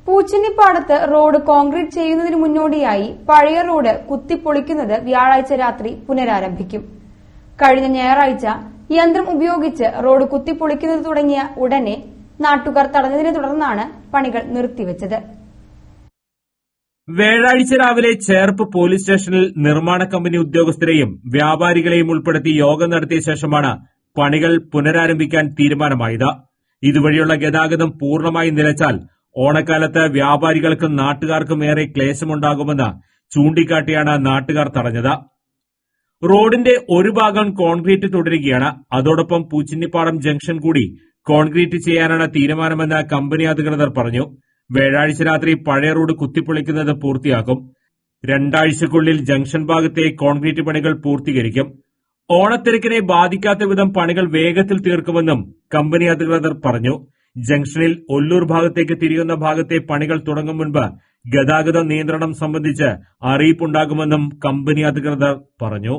പൂച്ചന്നിപ്പാടത്ത് road concrete ചെയ്യുന്നതിന് മുന്നോടിയായി പഴയ റോഡ് കുത്തിപ്പൊളിക്കുന്നത് വ്യാഴാഴ്ച രാത്രി പുനരാരംഭിക്കും. കഴിഞ്ഞ ഞായറാഴ്ച യന്ത്രം ഉപയോഗിച്ച് റോഡ് കുത്തിപ്പൊളിക്കുന്നത് തുടങ്ങിയ ഉടനെ നാട്ടുകാർ തടഞ്ഞതിനെ തുടർന്നാണ് പണികൾ നിർത്തിവച്ചത്. വ്യാഴാഴ്ച രാവിലെ ചേർപ്പ് പോലീസ് സ്റ്റേഷനിൽ നിർമ്മാണ കമ്പനി ഉദ്യോഗസ്ഥരെയും വ്യാപാരികളെയും ഉൾപ്പെടുത്തി യോഗം നടത്തിയ ശേഷമാണ് പണികൾ പുനരാരംഭിക്കാൻ തീരുമാനമായത്. ഇതുവഴിയുള്ള ഗതാഗതം പൂർണ്ണമായി നിലച്ചാൽ ഓണക്കാലത്ത് വ്യാപാരികൾക്കും നാട്ടുകാർക്കും ഏറെ ക്ലേശമുണ്ടാകുമെന്ന് ചൂണ്ടിക്കാട്ടിയാണ് നാട്ടുകാർ തടഞ്ഞത്. റോഡിന്റെ ഒരു ഭാഗം കോൺക്രീറ്റ് തുടരുകയാണ്. അതോടൊപ്പം പൂച്ചന്നിപ്പാടം ജംഗ്ഷൻ കൂടി കോൺക്രീറ്റ് ചെയ്യാനാണ് തീരുമാനമെന്ന് കമ്പനി അധികൃതർ പറഞ്ഞു. വ്യാഴാഴ്ച രാത്രി പഴയ റോഡ് കുത്തിപ്പൊളിക്കുന്നത് പൂർത്തിയാക്കും. 2 ആഴ്ചയ്ക്കുള്ളിൽ ജംഗ്ഷൻ ഭാഗത്തെ കോൺക്രീറ്റ് പണികൾ പൂർത്തീകരിക്കും. ഓണത്തിരക്കിനെ ബാധിക്കാത്ത വിധം പണികൾ വേഗത്തിൽ തീർക്കുമെന്നും കമ്പനി അധികൃതർ പറഞ്ഞു. ജംഗ്ഷനിൽ ഒല്ലൂർ ഭാഗത്തേക്ക് തിരിയുന്ന ഭാഗത്തെ പണികൾ തുടങ്ങും മുൻപ് ഗതാഗത നിയന്ത്രണം സംബന്ധിച്ച് അറിയിപ്പുണ്ടാകുമെന്നും കമ്പനി അധികൃതർ പറഞ്ഞു.